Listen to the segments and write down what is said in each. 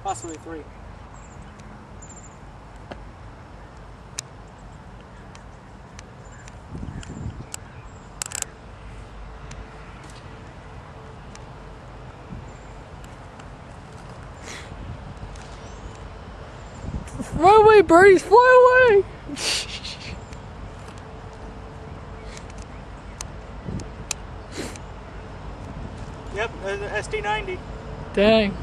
Possibly 3. Fly away, birdies, fly away! Yep, SD90. Dang.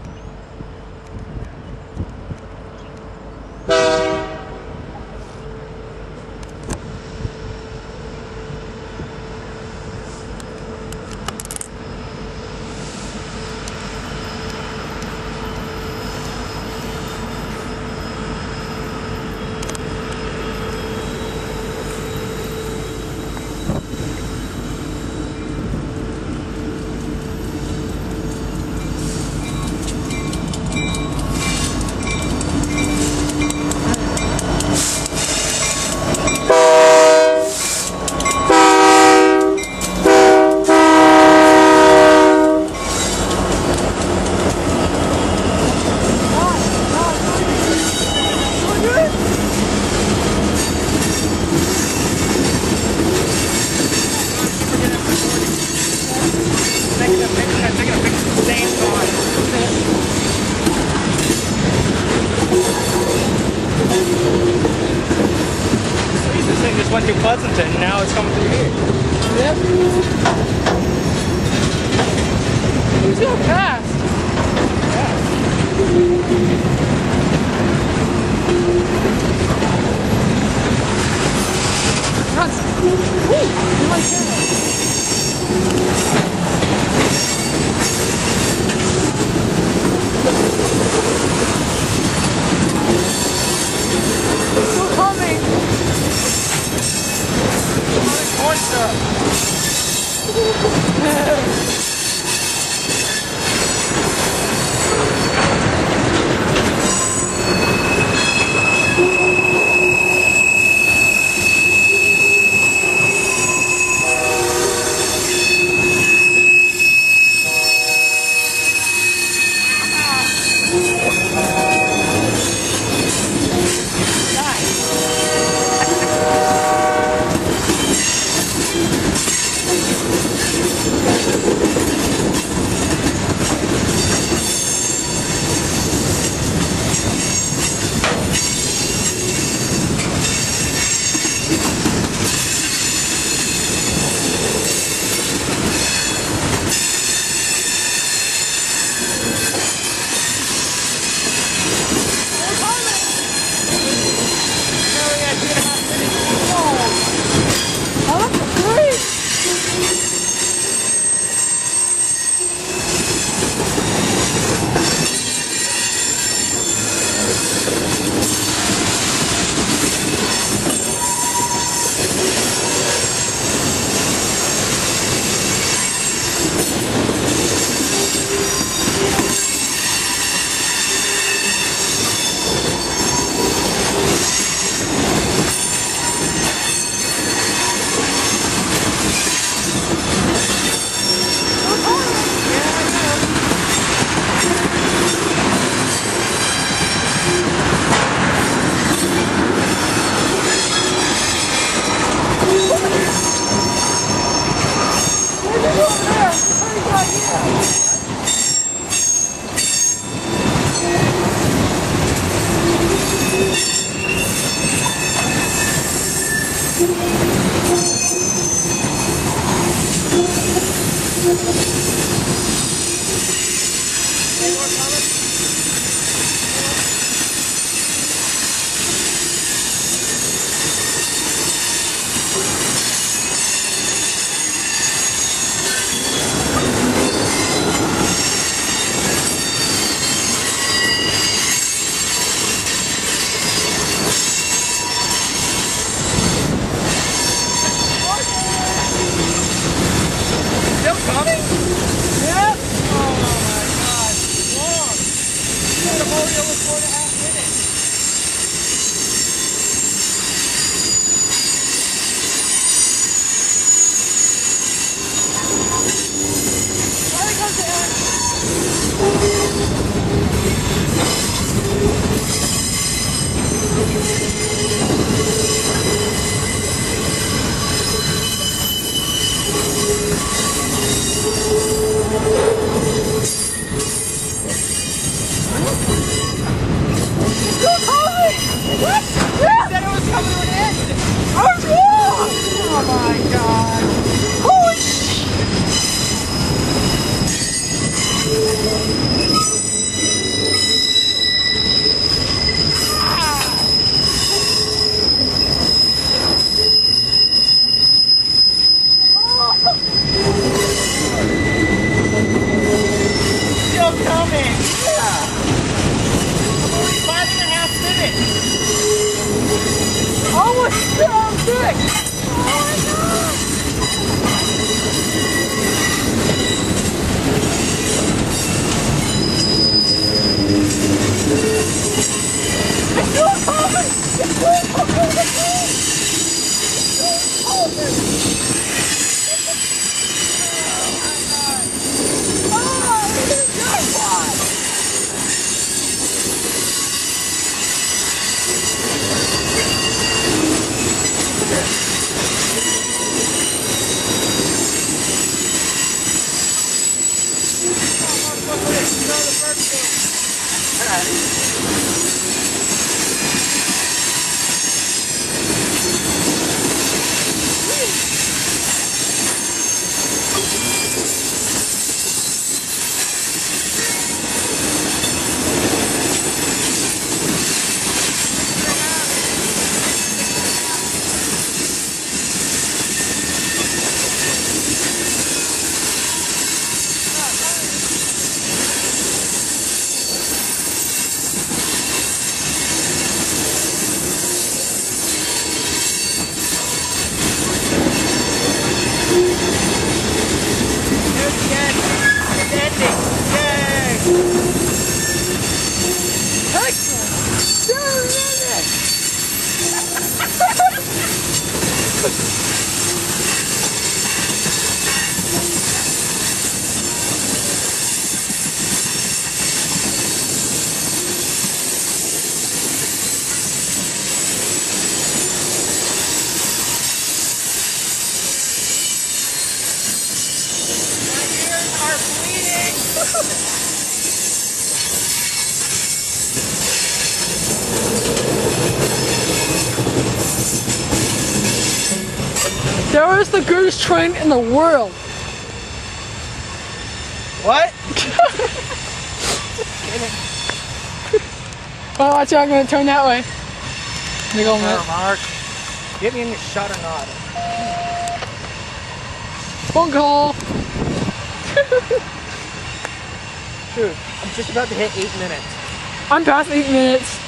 This thing just went through Pleasanton, and now it's coming through here. Yep. He's going fast. Nuts. Ooh, my still coming. There it goes. What? You said it was coming to an end. I was wrong! Oh my god. Holy shit! Still coming. Yeah. I'm only 5.5 minutes. Almost down sick! Oh my god! It's still coming! It's still coming! It's still coming! Oh, it's just one! That was the greatest train in the world. What? Well, watch out, I'm gonna turn that way. There you go, man. Mark. Get me in your shot or not. Phone call. Dude, I'm just about to hit 8 minutes. I'm past 8 minutes.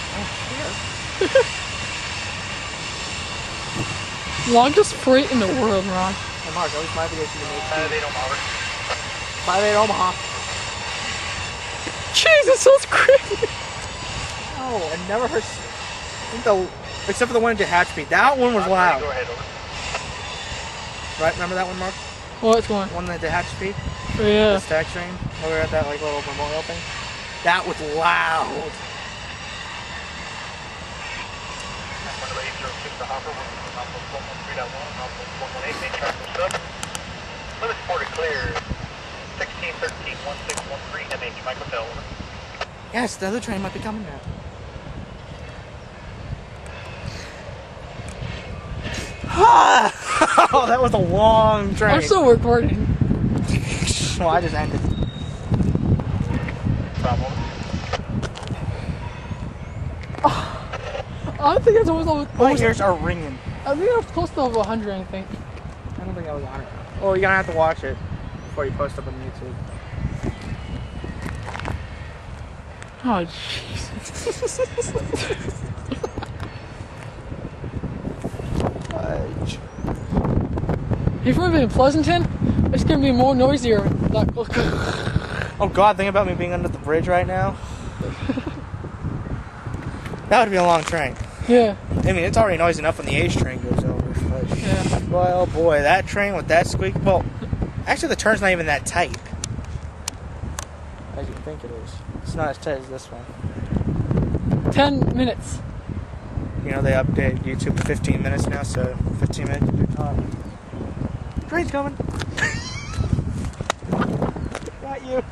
Longest freight in the world, Ron. Hey Mark, always my video should be made. 5-8 Omaha. 5-8 Omaha. Jesus, that's crazy. Oh, I never heard. I think except for the one in Tehachapi. That one was loud. Go ahead, over. Right, remember that one, Mark? What's going on? The one in Tehachapi? Oh, yeah. The stack train? Where we were at that like little memorial thing? That was loud. Limit port clear 1613-1613 MH Mike Hotel. Yes, the other train might be coming now. Oh, that was a long train. I'm still recording. Well, I just ended. Problem. I think it's almost My ears are ringing. I think it's close to over 100, I think. I don't think I was on it. Oh, you're gonna have to watch it before you post up on YouTube. Oh, Jesus. If we live in Pleasanton, it's gonna be more noisier. Oh God, think about me being under the bridge right now. That would be a long train. Yeah. I mean, it's already noisy enough when the H train goes over. But Yeah. boy, oh boy, that train with that squeak. Well, actually, the turn's not even that tight. As you think it is. It's not as tight as this one. 10 minutes. You know, they update YouTube to 15 minutes now, so 15 minutes of your time. Train's coming. Not you.